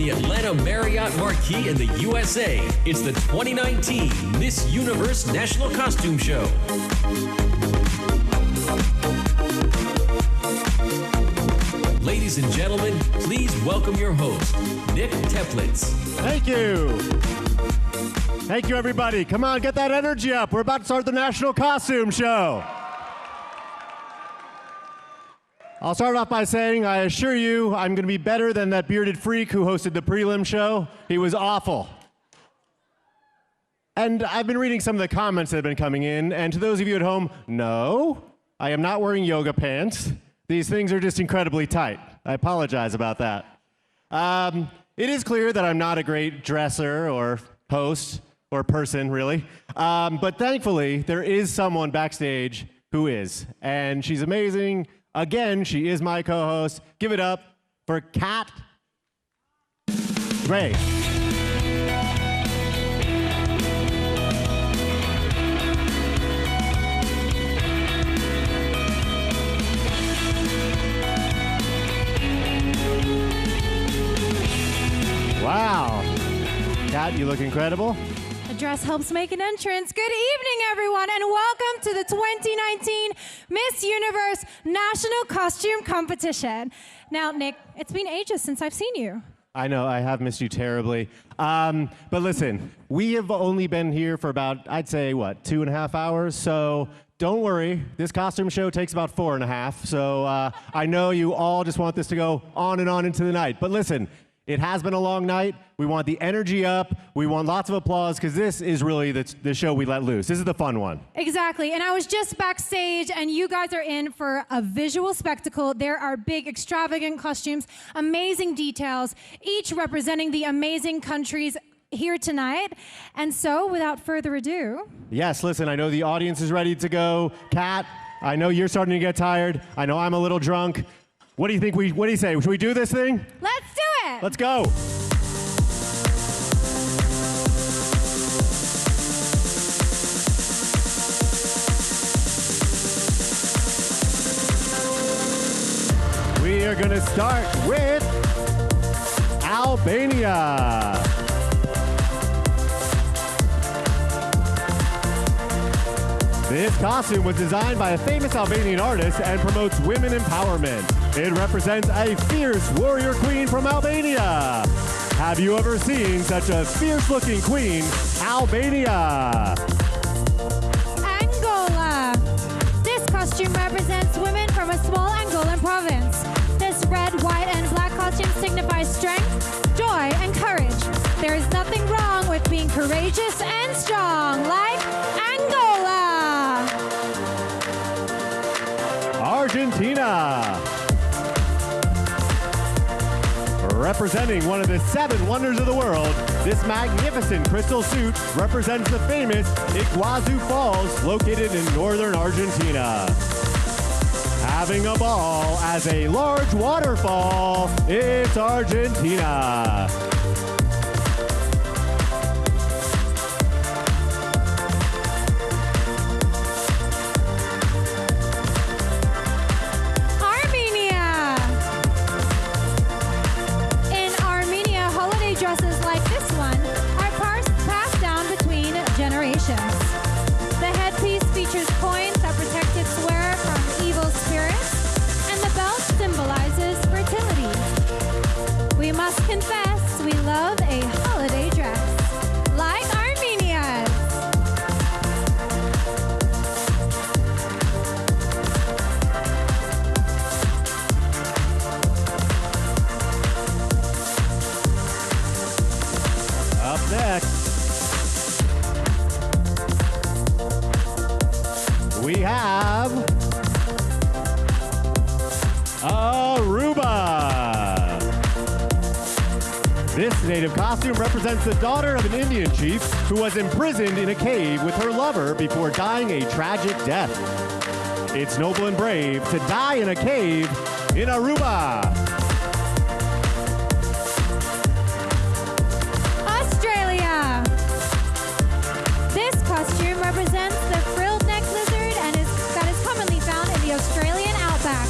the Atlanta Marriott Marquis in the USA. It's the 2019 Miss Universe National Costume Show. Ladies and gentlemen, please welcome your host, Nick Teplitz. Thank you. Thank you, everybody. Come on, get that energy up. We're about to start the National Costume Show. I'll start off by saying, I assure you, I'm going to be better than that bearded freak who hosted the prelim show. He was awful. And I've been reading some of the comments that have been coming in, and to those of you at home, no, I am not wearing yoga pants. These things are just incredibly tight. I apologize about that. It is clear that I'm not a great dresser or host or person, really. But thankfully, there is someone backstage who is, and she's amazing. Again, she is my co-host. Give it up for Kat Ray. Wow. Kat, you look incredible. The dress helps make an entrance. Good evening, everyone, and welcome to the 2019 Miss Universe National Costume Competition. Now, Nick, it's been ages since I've seen you. I know, I have missed you terribly. But listen, we have only been here for about, I'd say, 2.5 hours? So don't worry, this costume show takes about 4.5. So I know you all just want this to go on and on into the night. But listen, it has been a long night. We want the energy up. We want lots of applause because this is really the show we let loose. This is the fun one. Exactly. And I was just backstage, and you guys are in for a visual spectacle. There are big, extravagant costumes, amazing details, each representing the amazing countries here tonight. And so, without further ado... Yes, listen, I know the audience is ready to go. Kat, I know you're starting to get tired. I know I'm a little drunk. What do you think what do you say? Should we do this thing? Let's do it! Let's go! We are going to start with Albania. This costume was designed by a famous Albanian artist and promotes women empowerment. It represents a fierce warrior queen from Albania. Have you ever seen such a fierce-looking queen? Albania. Angola. This costume represents women from a small Angolan province. This red, white, and black costume signifies strength, joy, and courage. There is nothing wrong with being courageous and strong, like Angola. Argentina. Representing one of the 7 wonders of the world, this magnificent crystal suit represents the famous Iguazu Falls located in northern Argentina. Having a ball as a large waterfall, it's Argentina. The headpiece features coins that protect its wearer from evil spirits, and the belt symbolizes fertility. We must confess we love a holiday dress, like Armenia's. Up next, we have Aruba. This native costume represents the daughter of an Indian chief who was imprisoned in a cave with her lover before dying a tragic death. It's noble and brave to die in a cave in Aruba. Australia. This costume represents the frilled neck lizard that is commonly found in the Australian outback.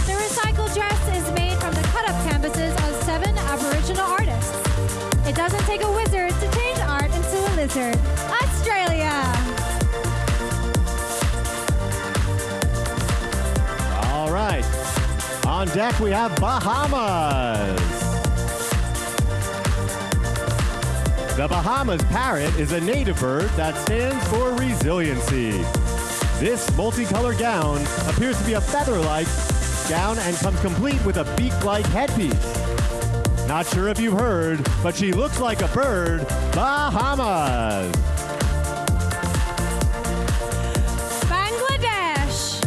The recycled dress is made from the cut-up canvases of 7 Aboriginal artists. doesn't take a wizard to change art into a lizard. Australia. All right. On deck, we have Bahamas. The Bahamas parrot is a native bird that stands for resiliency. This multicolored gown appears to be a feather-like gown and comes complete with a beak-like headpiece. Not sure if you've heard, but she looks like a bird. Bahamas. Bangladesh.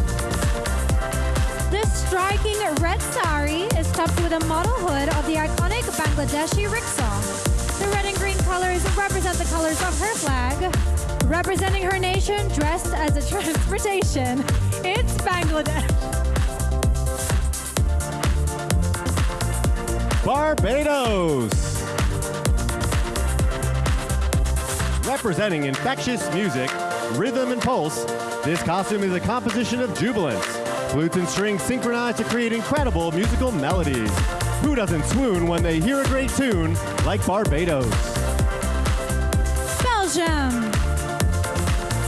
This striking red sari is topped with a model hood of the iconic Bangladeshi rickshaw. The red and green colors represent the colors of her flag, representing her nation dressed as a transportation. It's Bangladesh. Barbados. Representing infectious music, rhythm, and pulse, this costume is a composition of jubilance. Flutes and strings synchronize to create incredible musical melodies. Who doesn't swoon when they hear a great tune like Barbados? Belgium.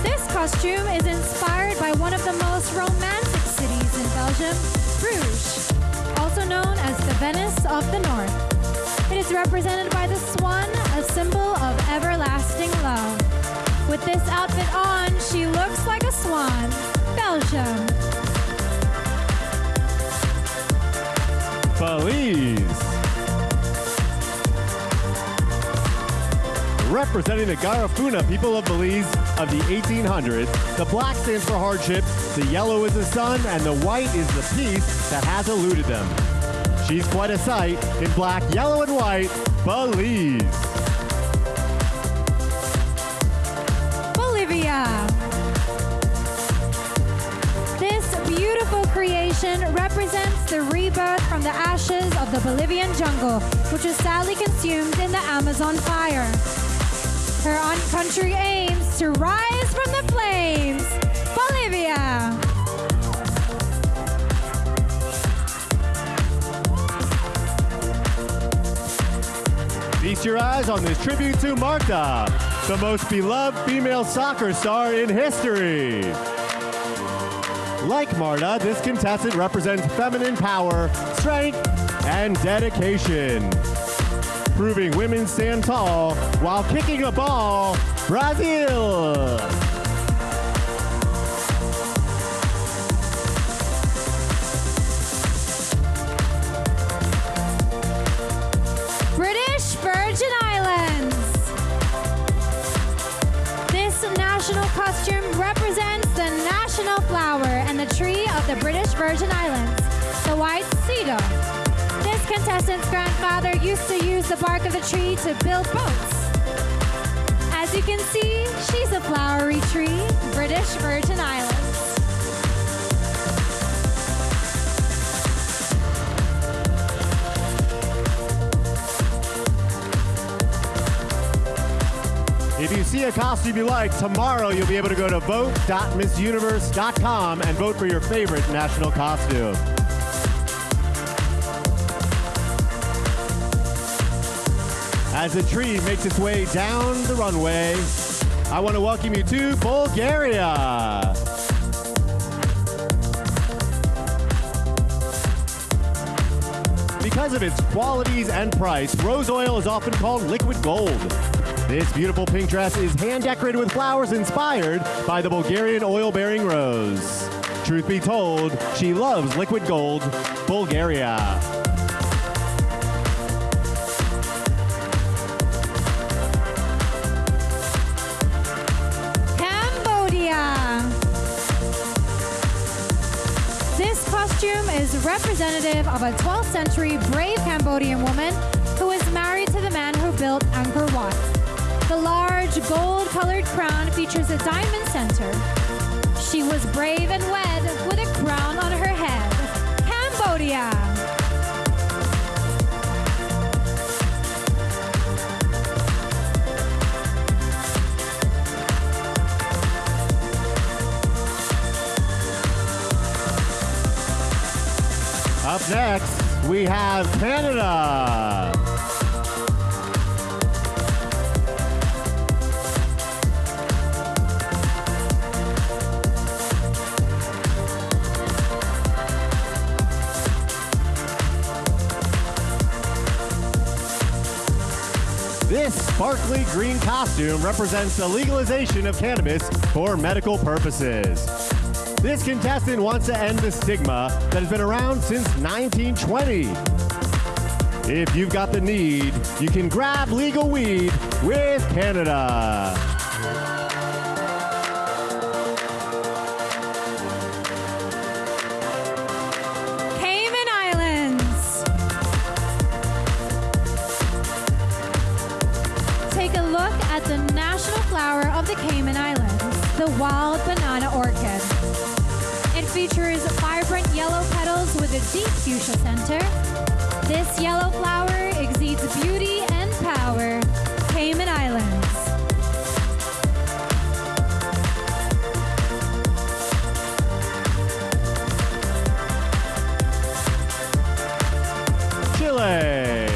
This costume is inspired by one of the most romantic cities in Belgium, Bruges, also known as the Venice of the North. It is represented by the swan, a symbol of everlasting love. With this outfit on, she looks like a swan. Belgium. Belize. Representing the Garifuna people of Belize of the 1800s, the black stands for hardship, the yellow is the sun, and the white is the peace that has eluded them. She's quite a sight in black, yellow, and white. Belize. Bolivia. This beautiful creation represents the rebirth from the ashes of the Bolivian jungle, which was sadly consumed in the Amazon fire. Her country aims to rise from the flames. Bolivia. Feast your eyes on this tribute to Marta, the most beloved female soccer star in history. Like Marta, this contestant represents feminine power, strength, and dedication. Proving women stand tall while kicking a ball. Brazil. British Virgin Islands. This national costume represents the national flower and the tree of the British Virgin Islands, the white cedar. This contestant's grandfather used to use the bark of the tree to build boats. As you can see, she's a flowery tree, British Virgin Islands. If you see a costume you like, tomorrow you'll be able to go to vote.missuniverse.com and vote for your favorite national costume. As the tree makes its way down the runway, I want to welcome you to Bulgaria. Because of its qualities and price, rose oil is often called liquid gold. This beautiful pink dress is hand-decorated with flowers inspired by the Bulgarian oil-bearing rose. Truth be told, she loves liquid gold, Bulgaria. This costume is representative of a 12th century brave Cambodian woman who was married to the man who built Angkor Wat. The large gold-colored crown features a diamond center. She was brave and wed with a crown on her head. Cambodia. Up next, we have Canada. sparkly green costume represents the legalization of cannabis for medical purposes. This contestant wants to end the stigma that has been around since 1920. If you've got the need, you can grab legal weed with Canada. Cayman Islands. Take a look at the national flower of the Cayman Islands, the wild banana orchid. It features vibrant yellow petals with a deep fuchsia center. This yellow flower exudes beauty and power. Cayman Islands. Chile.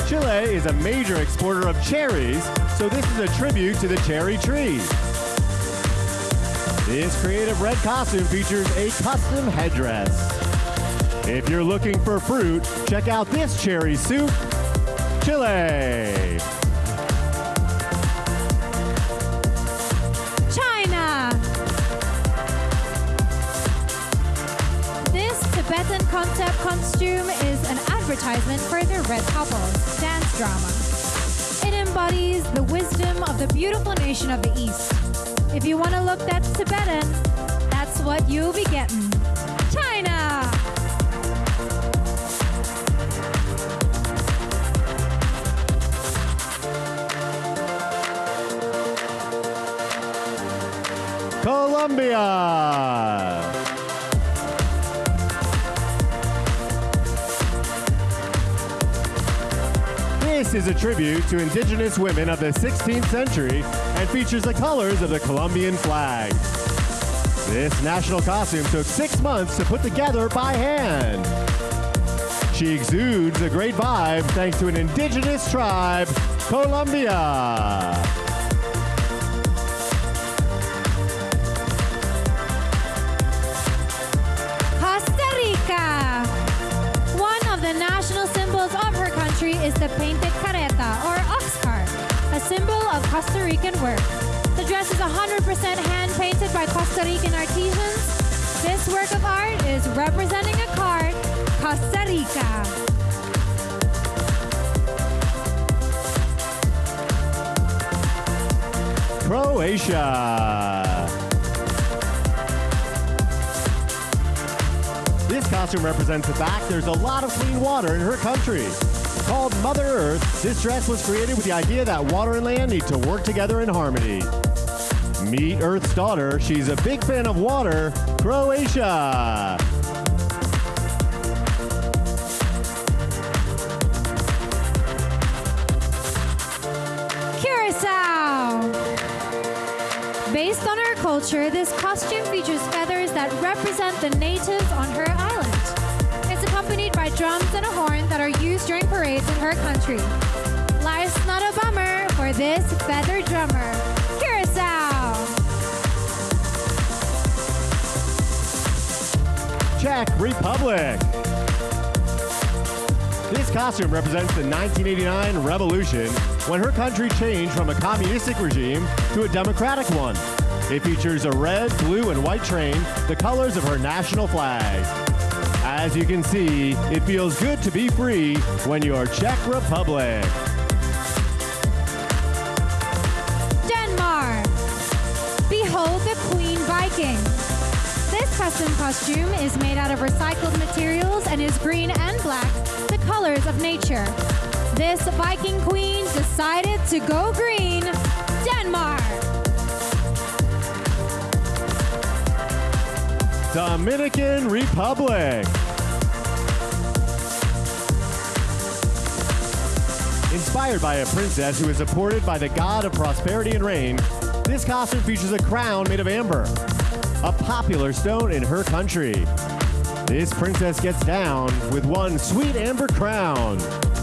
Chile is a major exporter of cherries, so this is a tribute to the cherry tree. This creative red costume features a custom headdress. If you're looking for fruit, check out this cherry soup, Chile. China. This Tibetan concept costume is an advertisement for the Red Couples dance drama. It embodies the wisdom of the beautiful nation of the East. If you want to look that's Tibetan, that's what you'll be getting. China! Colombia. This is a tribute to indigenous women of the 16th century and features the colors of the Colombian flag. This national costume took 6 months to put together by hand. She exudes a great vibe thanks to an indigenous tribe, Colombia. Costa Rica. One of the national symbols of her country is the painted carreta, or ox cart, a symbol of Costa Rican work. The dress is 100% hand-painted by Costa Rican artisans. This work of art is representing a cart, Costa Rica. Croatia. This costume represents the fact there's a lot of clean water in her country. Called Mother Earth, this dress was created with the idea that water and land need to work together in harmony. Meet Earth's daughter. She's a big fan of water, Croatia. Curacao. Based on her culture, this costume features feathers that represent the natives on her island. It's accompanied by drums and a horn that are used during parades in her country. Life's not a bummer for this feather drummer. Curacao. Czech Republic. This costume represents the 1989 revolution when her country changed from a communistic regime to a democratic one. It features a red, blue, and white train, the colors of her national flag. As you can see, it feels good to be free when you're Czech Republic. Denmark. Behold the Queen Viking. This custom costume is made out of recycled materials and is green and black, the colors of nature. This Viking queen decided to go green. Denmark. Dominican Republic. Inspired by a princess who is supported by the god of prosperity and rain, this costume features a crown made of amber, a popular stone in her country. This princess gets down with one sweet amber crown.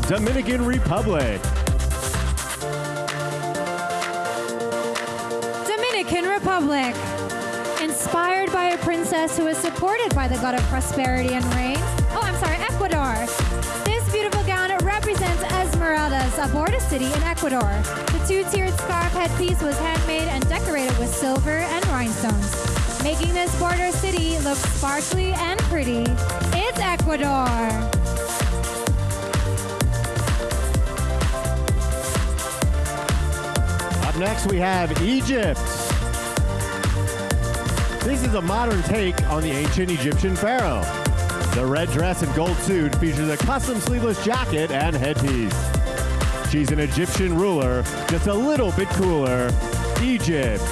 Dominican Republic. Dominican Republic. Inspired by a princess who is supported by the god of prosperity and rain. Ecuador. This beautiful gown represents represents Esmeraldas, a border city in Ecuador. The two-tiered scarf headpiece was handmade and decorated with silver and rhinestones, making this border city look sparkly and pretty. It's Ecuador. Up next, we have Egypt. This is a modern take on the ancient Egyptian pharaoh. The red dress and gold suit features a custom sleeveless jacket and headpiece. She's an Egyptian ruler, just a little bit cooler. Egypt.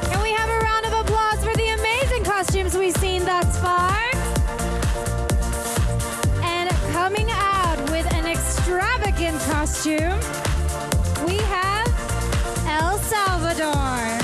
Can we have a round of applause for the amazing costumes we've seen thus far? And coming out with an extravagant costume, we have El Salvador.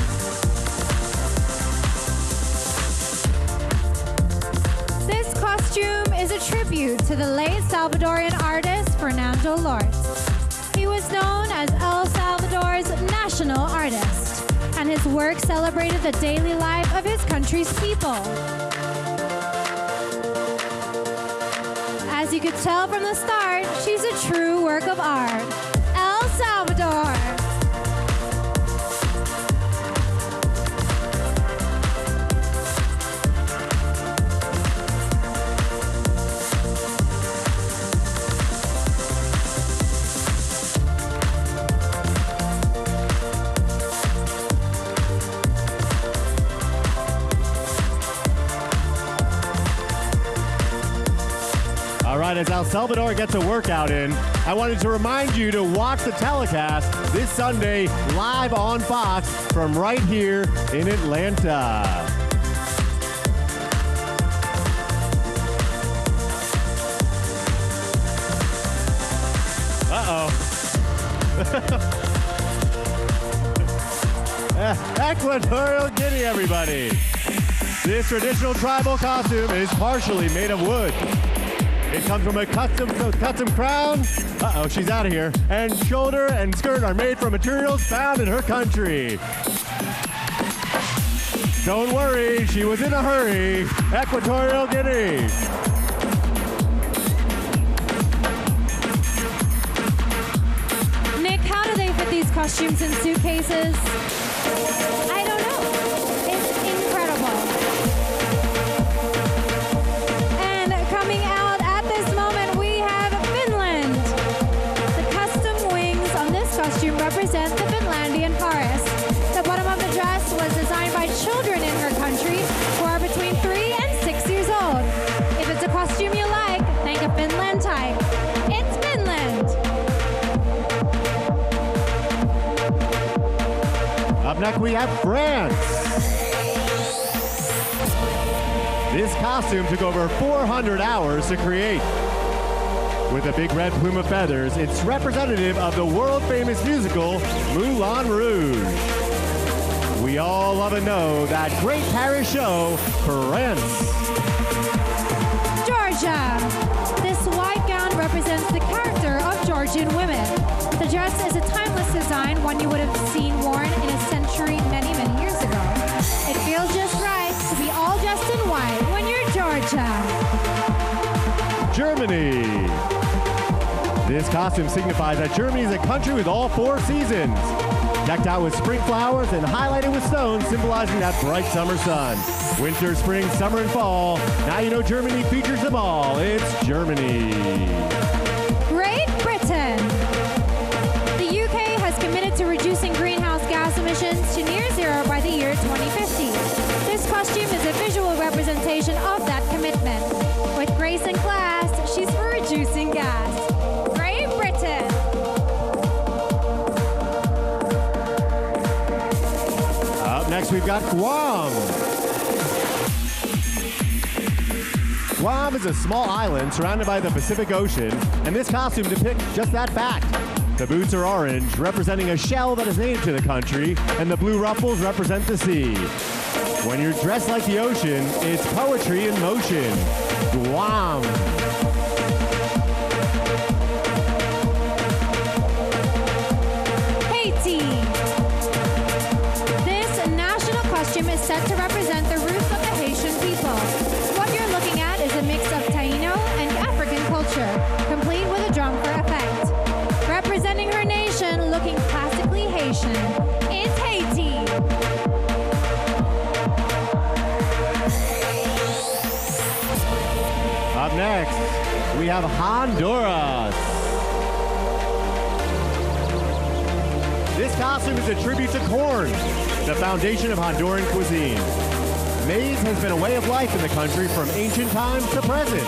This costume is a tribute to the late Salvadorian artist Fernando Lorz. He was known as El Salvador's national artist, and his work celebrated the daily life of his country's people. As you could tell from the start, she's a true work of art. El Salvador. All right, as El Salvador gets a workout in, I wanted to remind you to watch the telecast this Sunday live on Fox from right here in Atlanta. Equatorial Guinea, everybody. This traditional tribal costume is partially made of wood. It comes from a custom crown. Uh-oh, she's out of here. And shoulder and skirt are made from materials found in her country. Don't worry, she was in a hurry. Equatorial Guinea. Nick, how do they fit these costumes in suitcases? I don't know. It's incredible. And coming out at this moment, we have Finland. The custom wings on this costume represent the Finlandian forest. The bottom of the dress was designed by children in her country who are between 3 and 6 years old. If it's a costume you like, think a Finland type. It's Finland. Up next, we have France. This costume took over 400 hours to create. With a big red plume of feathers, it's representative of the world-famous musical Moulin Rouge. We all love and know that great Paris show, France. Georgia. This white gown represents the character of Georgian women. The dress is a timeless design, one you would have seen worn in a century many, many years ago. It feels just right to be all dressed in white when you're Georgia. Germany. This costume signifies that Germany is a country with all 4 seasons. Decked out with spring flowers and highlighted with stones symbolizing that bright summer sun. Winter, spring, summer, and fall. Now you know Germany features them all. It's Germany. Great Britain. The UK has committed to reducing greenhouse gas emissions to near zero by the year 2050. This costume is a visual representation of that commitment. With grace and class, she's for reducing gas. Great Britain. Up next, we've got Guam. Guam is a small island surrounded by the Pacific Ocean, and this costume depicts just that fact. The boots are orange, representing a shell that is native to the country, and the blue ruffles represent the sea. When you're dressed like the ocean, it's poetry in motion. Guam. Haiti. This national said to represent the roots of the Haitian people. What you're looking at is a mix of Taino and African culture, complete with a drum for effect. Representing her nation, looking classically Haitian, it's Haiti. Up next, we have Honduras. This costume is a tribute to corn, the foundation of Honduran cuisine. Maize has been a way of life in the country from ancient times to present.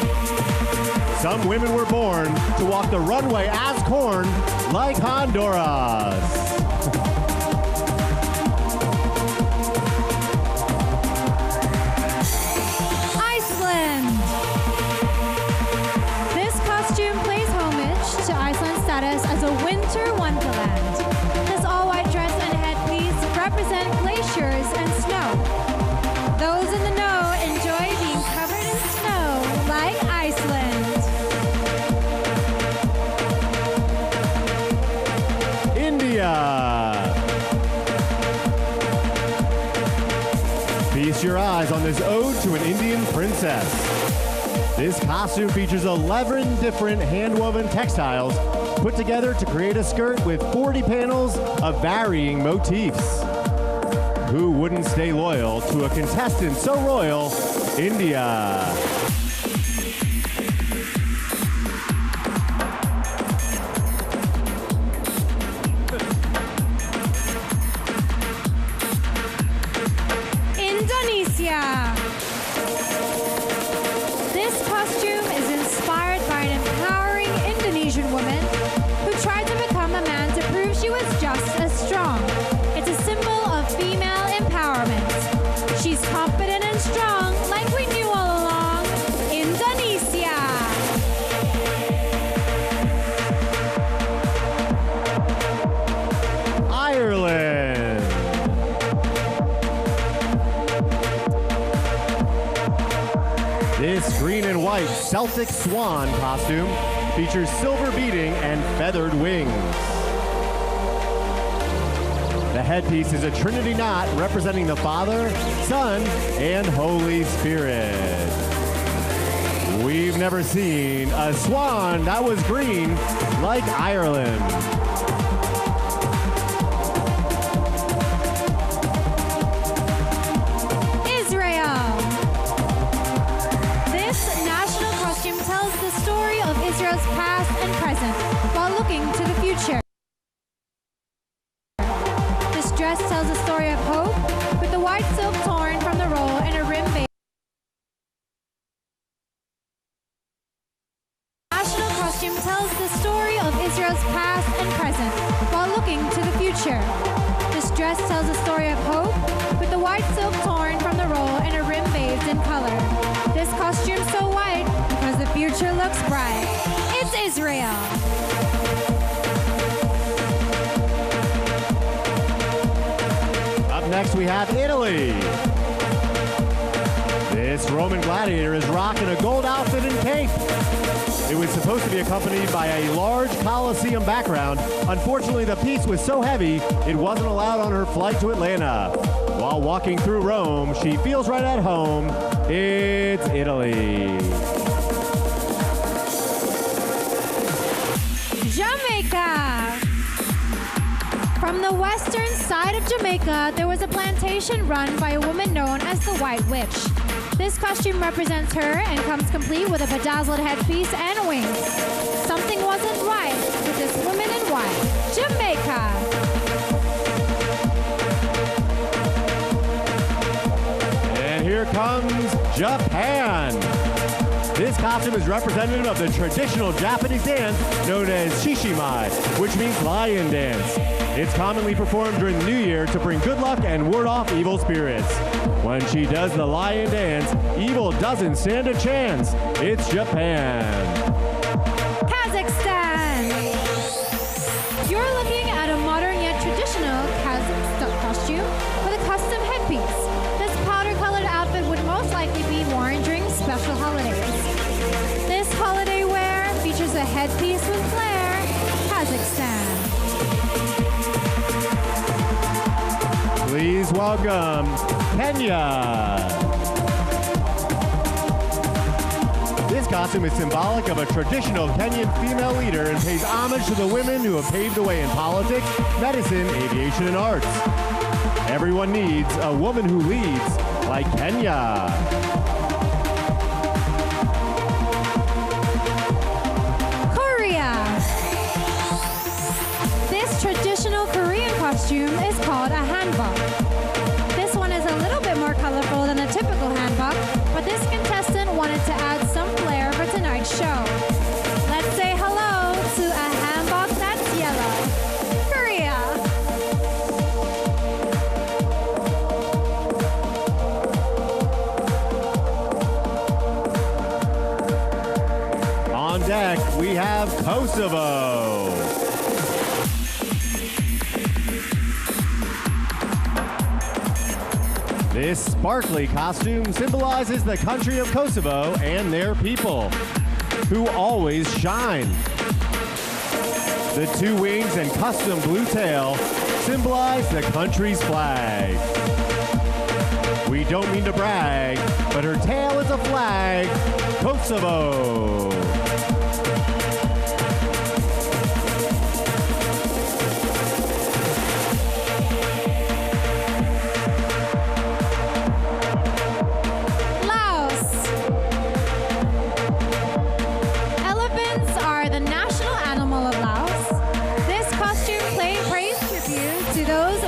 Some women were born to walk the runway as corn, like Honduras. Iceland. This costume pays homage to Iceland's status as a winter wonderland. This all-white dress and headpiece represent glaciers and snow. Those in the know enjoy being covered in snow like Iceland. India. Feast your eyes on this ode to an Indian princess. This costume features 11 different hand-woven textiles put together to create a skirt with 40 panels of varying motifs. Who wouldn't stay loyal to a contestant so royal, India? Indonesia. This costume is inspired by an empowering Indonesian woman who tried to become a man to prove she was just as strong. It's a symbol of female empowerment. She's confident and strong, like we knew all along. Indonesia. Ireland. This green and white Celtic swan costume features silver beading and feathered wings. The headpiece is a trinity knot representing the Father, Son, and Holy Spirit. We've never seen a swan that was green like Ireland. Israel. This national costume tells the story of Israel's past and present while looking to the future. This dress tells a story of hope with the white silk torn from the roll and a rim base. National costume tells the story of Israel's past and present while looking to the future. This dress tells a story of hope with the white silk torn from the roll and a rim bathed in color. This costume's so white because the future looks bright. It's Israel. Up next, we have Italy. This Roman gladiator is rocking a gold outfit and cape. It was supposed to be accompanied by a large Colosseum background. Unfortunately, the piece was so heavy, it wasn't allowed on her flight to Atlanta. While walking through Rome, she feels right at home. It's Italy. Jamaica. From the western side of Jamaica, there was a plantation run by a woman known as the White Witch. This costume represents her and comes complete with a bedazzled headpiece and wings. Something wasn't right with this woman in white. Jamaica. And here comes Japan. This costume is representative of the traditional Japanese dance known as Shishimai, which means lion dance. It's commonly performed during the New Year to bring good luck and ward off evil spirits. When she does the lion dance, evil doesn't stand a chance. It's Japan. Kazakhstan. You're looking at a modern yet traditional Kazakh costume with a custom headpiece. This powder-colored outfit would most likely be worn during special holidays. This holiday wear features a headpiece with flair. Kazakhstan. Please welcome Kenya. This costume is symbolic of a traditional Kenyan female leader and pays homage to the women who have paved the way in politics, medicine, aviation, and arts. Everyone needs a woman who leads like Kenya. Traditional Korean costume is called a hanbok. This one is a little bit more colorful than a typical hanbok, but this contestant wanted to add some flair for tonight's show. Let's say hello to a hanbok that's yellow. Korea! On deck, we have Kosovo. This sparkly costume symbolizes the country of Kosovo and their people, who always shine. The two wings and custom blue tail symbolize the country's flag. We don't mean to brag, but her tail is a flag, Kosovo.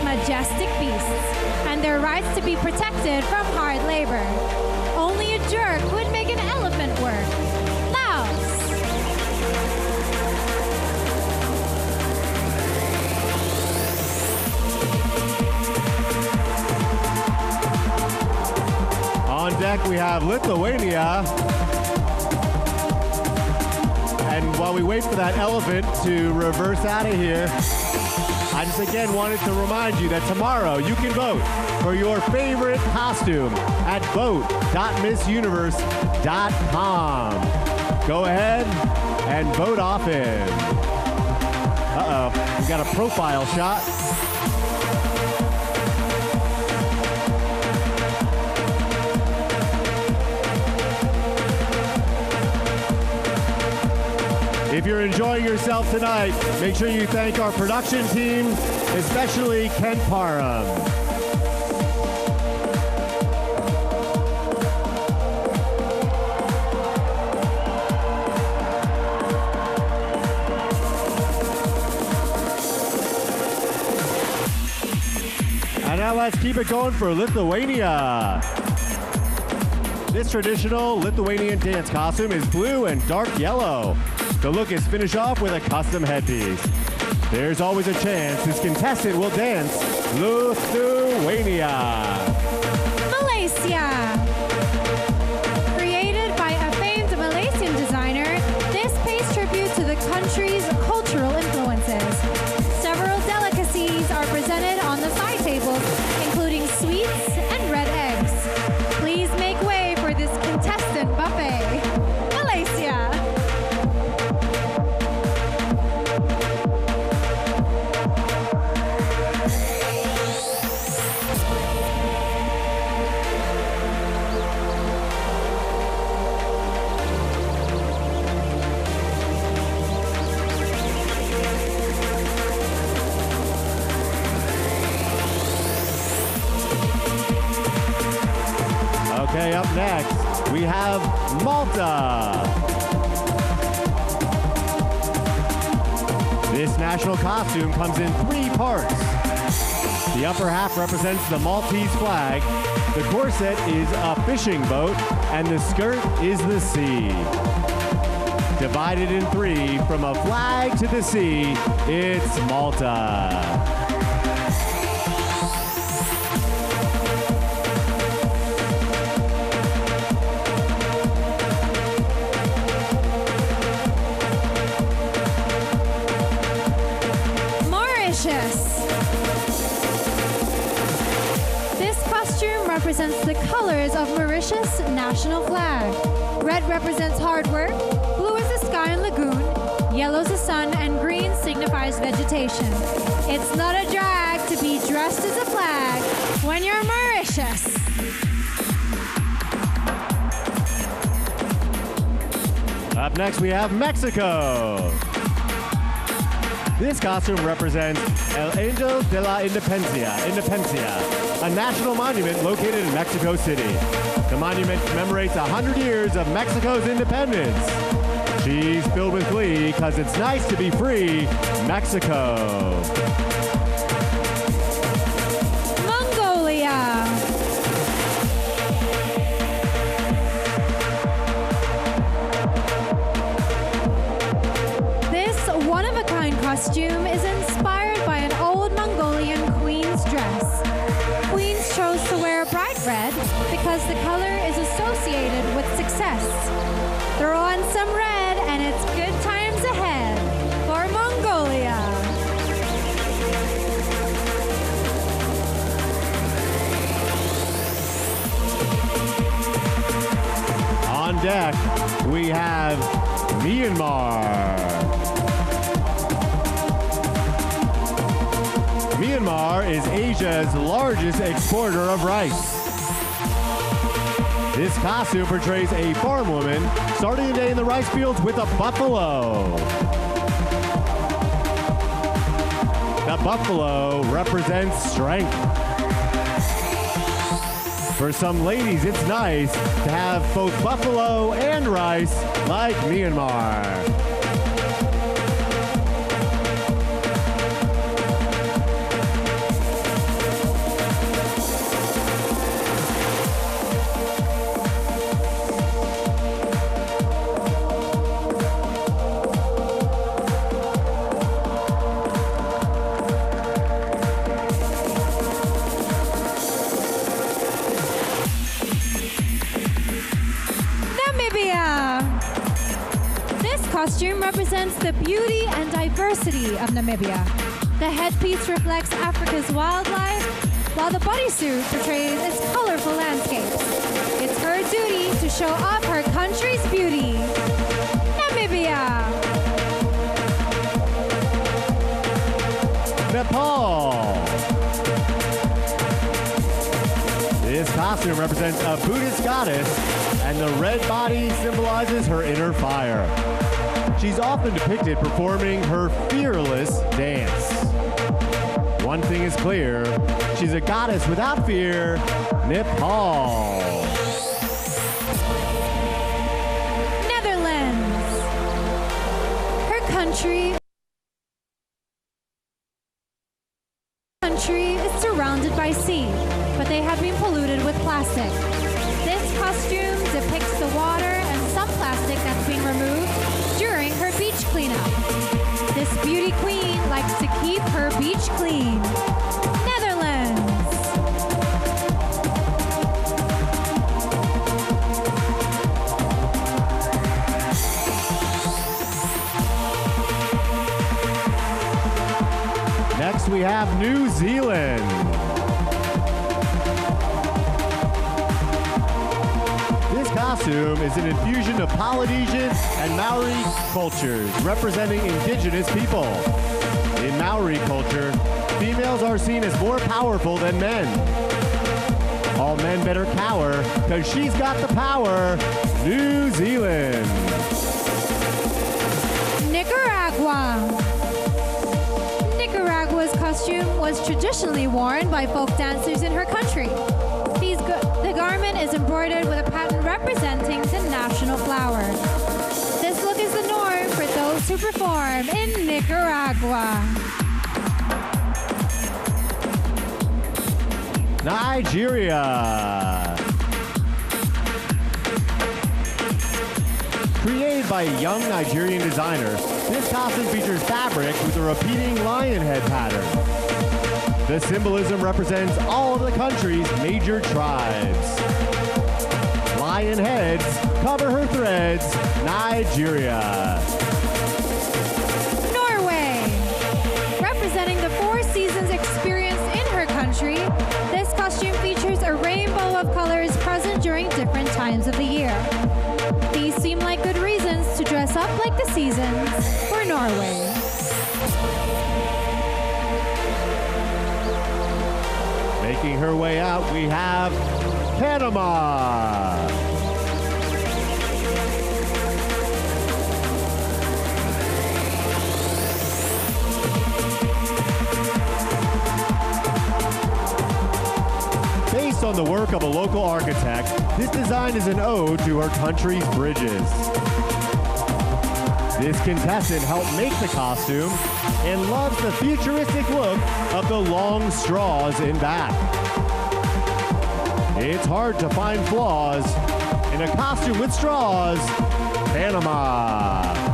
Majestic beasts and their rights to be protected from hard labor. Only a jerk would make an elephant work. Laos. On deck we have Lithuania. And while we wait for that elephant to reverse out of here, I just again wanted to remind you that tomorrow you can vote for your favorite costume at vote.missuniverse.com. Go ahead and vote often. Uh-oh, we got a profile shot. If you're enjoying yourself tonight, make sure you thank our production team, especially Kent Parham. And now let's keep it going for Lithuania. This traditional Lithuanian dance costume is blue and dark yellow. The look is finished off with a custom headpiece. There's always a chance this contestant will dance Lithuania. Malaysia. Created by a famed Malaysian designer, this pays tribute to the country's cultural influences. Several delicacies are presented on the side tables, including sweets and red eggs. Please make way for this contestant buffet. Malaysia. Okay, up next, we have Malta. This national costume comes in 3 parts. The upper half represents the Maltese flag, the corset is a fishing boat, and the skirt is the sea. Divided in 3, from a flag to the sea, it's Malta. This costume represents the colors of Mauritius' national flag. Red represents hard work, blue is the sky and lagoon, yellow is the sun, and green signifies vegetation. It's not a drag to be dressed as a flag when you're Mauritius. Up next, we have Mexico. This costume represents El Angel de la Independencia, a national monument located in Mexico City. The monument commemorates 100 years of Mexico's independence. She's filled with glee because it's nice to be free, Mexico. Mongolia. This one-of-a-kind costume is inspired by an old Mongolian queen's dress. Queens chose to wear bright red because the color is associated with success. Throw on some red and it's good times ahead for Mongolia. On deck, we have Myanmar. Myanmar is Asia's largest exporter of rice. This costume portrays a farm woman starting the day in the rice fields with a buffalo. The buffalo represents strength. For some ladies, it's nice to have both buffalo and rice like Myanmar. Costume represents the beauty and diversity of Namibia. The headpiece reflects Africa's wildlife, while the bodysuit portrays its colorful landscapes. It's her duty to show off her country's beauty. Namibia. Nepal. This costume represents a Buddhist goddess, and the red body symbolizes her inner fire. She's often depicted performing her fearless dance. One thing is clear, she's a goddess without fear, Nepal. Netherlands. Her country is surrounded by sea, but they have been polluted with plastic. This costume depicts the water and some plastic that's been removed during her beach cleanup. This beauty queen likes to keep her beach clean. Netherlands. Next we have New Zealand. This costume is an infusion of Polynesian and Maori cultures, representing indigenous people. In Maori culture, females are seen as more powerful than men. All men better cower, because she's got the power. New Zealand. Nicaragua. Nicaragua's costume was traditionally worn by folk dancers in her country. The garment is embroidered with a pattern representing the national flower. This look is the norm for those who perform in Nicaragua. Nigeria. Created by a young Nigerian designer, this costume features fabric with a repeating lion head pattern. The symbolism represents all of the country's major tribes. Lion heads cover her threads, Nigeria. Norway. Representing the four seasons experience in her country, this costume features a rainbow of colors present during different times of the year. These seem like good reasons to dress up like the seasons for Norway. Making her way out, we have Panama. Based on the work of a local architect, this design is an ode to her country's bridges. This contestant helped make the costume and loves the futuristic look of the long straws in back. It's hard to find flaws in a costume with straws. Panama.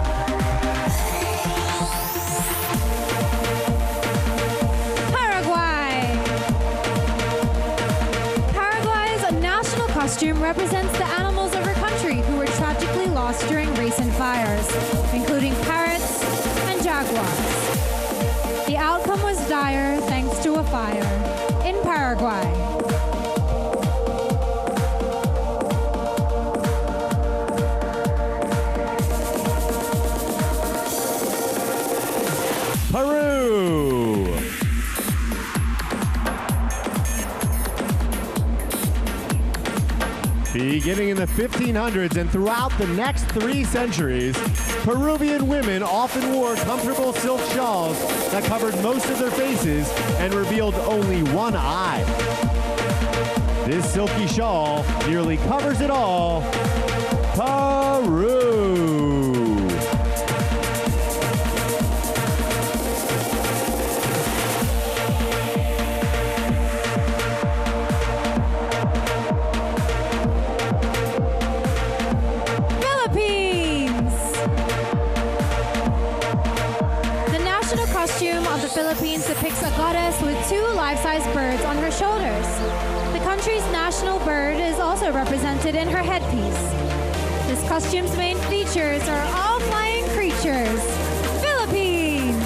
Costume represents the animals of her country who were tragically lost during recent fires, including parrots and jaguars. The outcome was dire thanks to a fire in Paraguay. Peru. Beginning in the 1500s and throughout the next 3 centuries, Peruvian women often wore comfortable silk shawls that covered most of their faces and revealed only one eye. This silky shawl nearly covers it all. Peru. Philippines depicts a goddess with 2 life-size birds on her shoulders. The country's national bird is also represented in her headpiece. This costume's main features are all flying creatures. Philippines!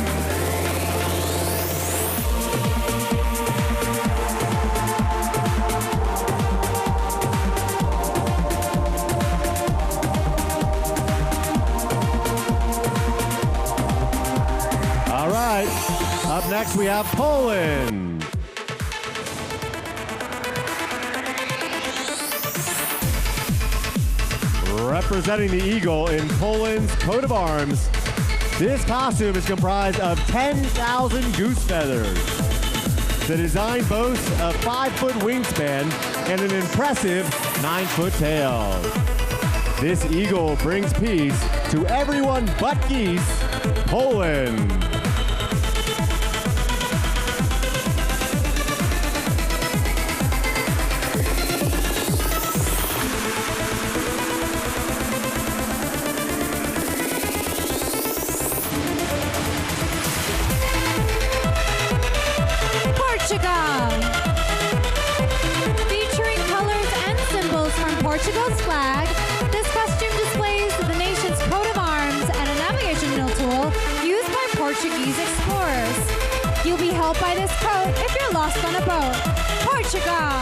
All right. Up next, we have Poland. Representing the eagle in Poland's coat of arms, this costume is comprised of 10,000 goose feathers. The design boasts a 5-foot wingspan and an impressive 9-foot tail. This eagle brings peace to everyone but geese. Poland. Featuring colors and symbols from Portugal's flag, this costume displays the nation's coat of arms and a navigational tool used by Portuguese explorers. You'll be helped by this coat if you're lost on a boat. Portugal!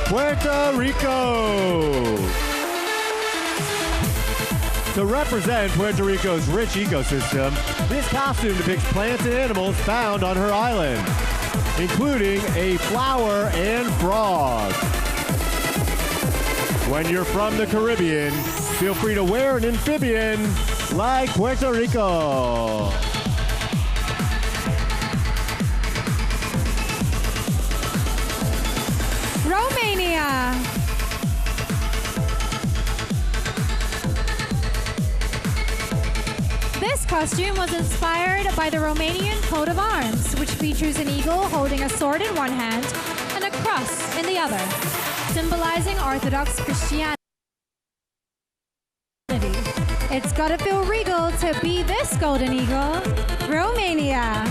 Puerto Rico. To represent Puerto Rico's rich ecosystem, this costume depicts plants and animals found on her island, including a flower and frog. When you're from the Caribbean, feel free to wear an amphibian like Puerto Rico. Romania. This costume was inspired by the Romanian coat of arms, which features an eagle holding a sword in one hand and a cross in the other, symbolizing Orthodox Christianity. It's gotta feel regal to be this golden eagle. Romania.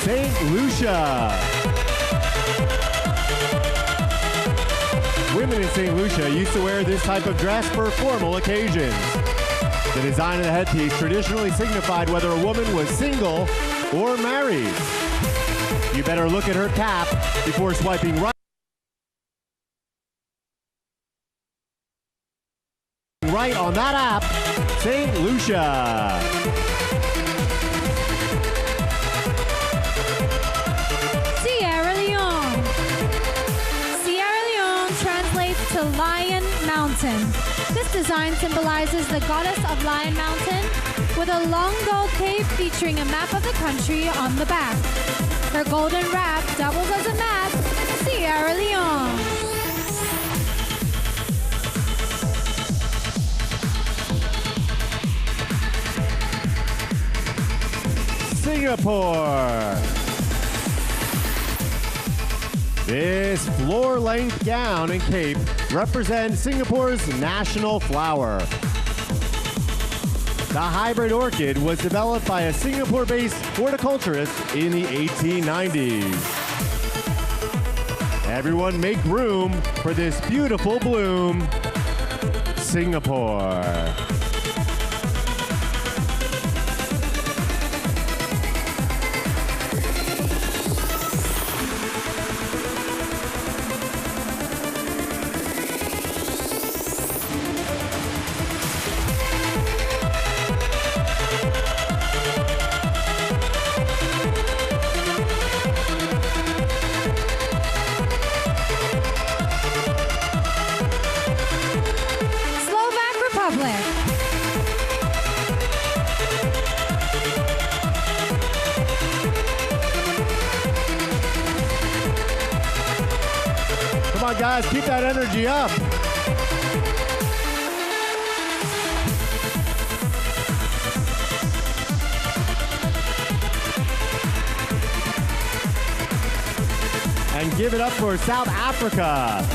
St. Lucia. Women in St. Lucia used to wear this type of dress for formal occasions. The design of the headpiece traditionally signified whether a woman was single or married. You better look at her cap before swiping right on that app, St. Lucia. Sierra Leone. Sierra Leone translates to Lion Mountain. This design symbolizes the goddess of Lion Mountain with a long gold cape featuring a map of the country on the back. Her golden wrap doubles as a map, Sierra Leone. Singapore. This floor-length gown and cape represent Singapore's national flower. The hybrid orchid was developed by a Singapore-based horticulturist in the 1890s. Everyone make room for this beautiful bloom, Singapore. Come on, guys, keep that energy up. And give it up for South Africa.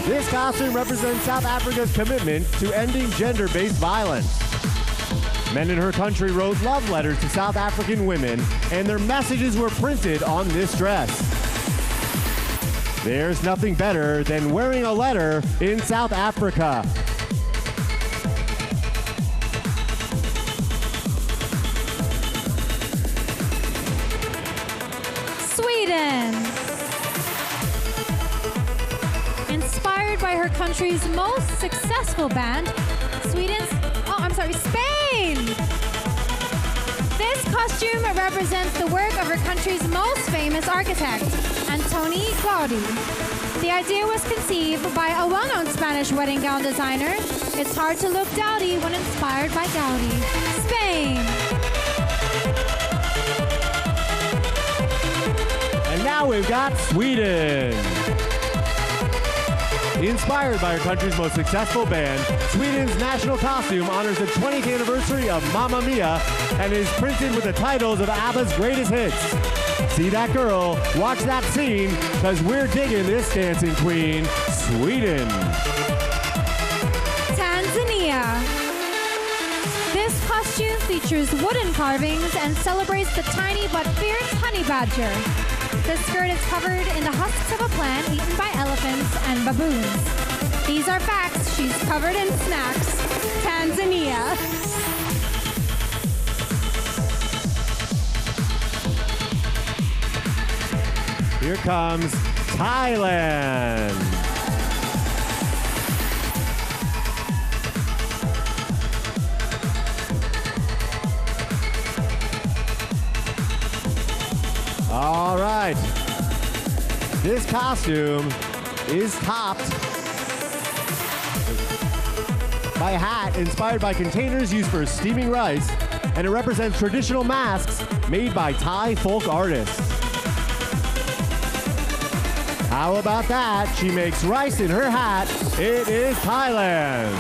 This costume represents South Africa's commitment to ending gender-based violence. Men in her country wrote love letters to South African women, and their messages were printed on this dress. There's nothing better than wearing a letter in South Africa. Sweden. Inspired by her country's most successful band, Spain. This costume represents the work of her country's most famous architect, Antoni Gaudí. The idea was conceived by a well-known Spanish wedding gown designer. It's hard to look dowdy when inspired by Gaudí. Spain. And now we've got Sweden. Inspired by her country's most successful band, Sweden's national costume honors the 20th anniversary of Mamma Mia and is printed with the titles of ABBA's greatest hits. See that girl, watch that scene, because we're digging this dancing queen, Sweden. Tanzania. This costume features wooden carvings and celebrates the tiny but fierce honey badger. The skirt is covered in the husks of a plant eaten by elephants and baboons. These are facts. She's covered in snacks. Tanzania. Here comes Thailand. All right. This costume is topped by a hat inspired by containers used for steaming rice, and it represents traditional masks made by Thai folk artists. How about that? She makes rice in her hat. It is Thailand.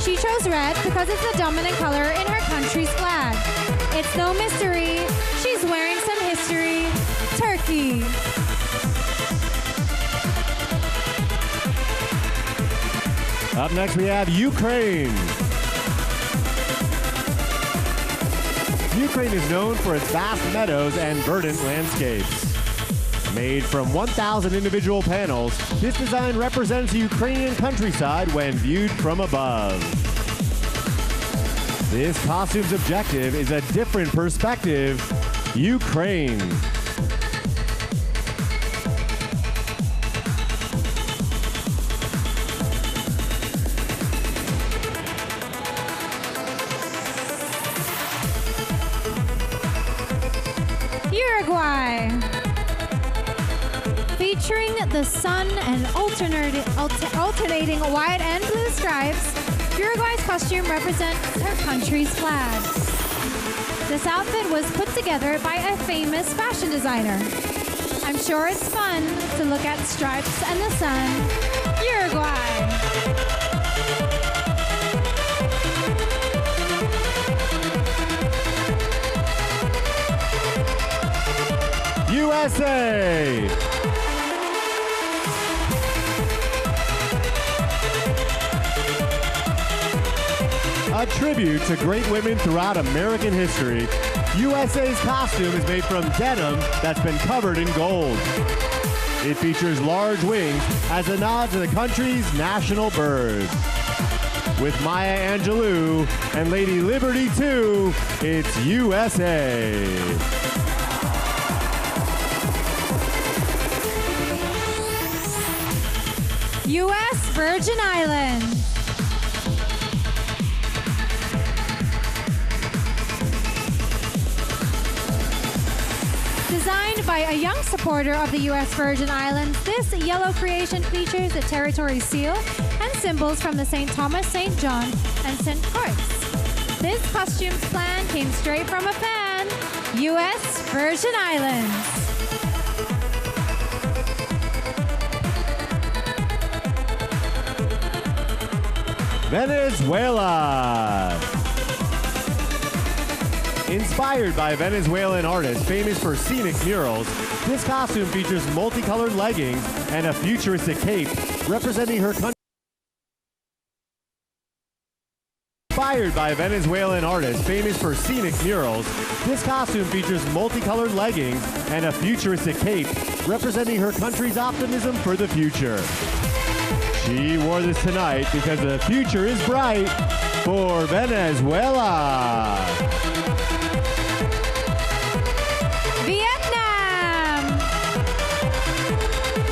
She chose chose red because it's the dominant color in her country's flag. It's no mystery, she's wearing some history. Turkey. Up next, we have Ukraine. Ukraine is known for its vast meadows and verdant landscapes. Made from 1,000 individual panels, this design represents the Ukrainian countryside when viewed from above. This costume's objective is a different perspective: Ukraine. Uruguay. Featuring the sun and alternating white and blue stripes, Uruguay's costume represents her country's flag. This outfit was put together by a famous fashion designer. I'm sure it's fun to look at stripes and the sun. Uruguay. USA. A tribute to great women throughout American history, USA's costume is made from denim that's been covered in gold. It features large wings as a nod to the country's national bird. With Maya Angelou and Lady Liberty too, it's USA. U.S. Virgin Islands. Designed by a young supporter of the U.S. Virgin Islands, this yellow creation features the territory seal and symbols from the St. Thomas, St. John, and St. Croix. This costume's plan came straight from a fan, U.S. Virgin Islands. Venezuela. Inspired by Venezuelan artists famous for scenic murals, this costume features multicolored leggings and a futuristic cape representing her country. Inspired by Venezuelan artists famous for scenic murals, this costume features multicolored leggings and a futuristic cape representing her country's optimism for the future. She wore this tonight because the future is bright for Venezuela. Vietnam.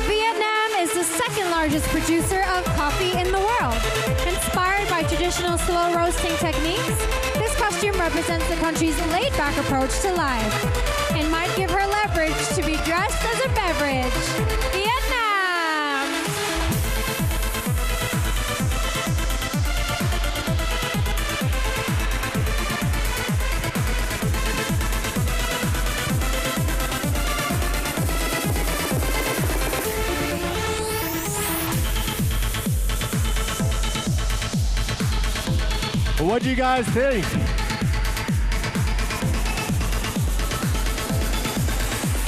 Vietnam is the second largest producer of coffee in the world. Inspired by traditional slow roasting techniques, this costume represents the country's laid-back approach to life and might give her leverage to be dressed as a beverage. Vietnam. What do you guys think?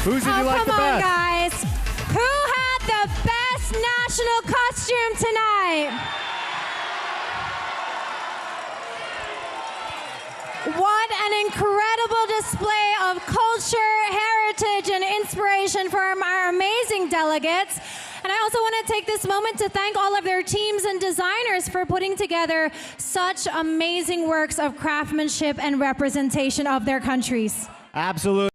Whose did you like the best? Come on, guys. Who had the best national costume tonight? What an incredible display of culture, heritage, and inspiration from our amazing delegates. And I also want to take this moment to thank all of their teams and designers for putting together such amazing works of craftsmanship and representation of their countries. Absolutely.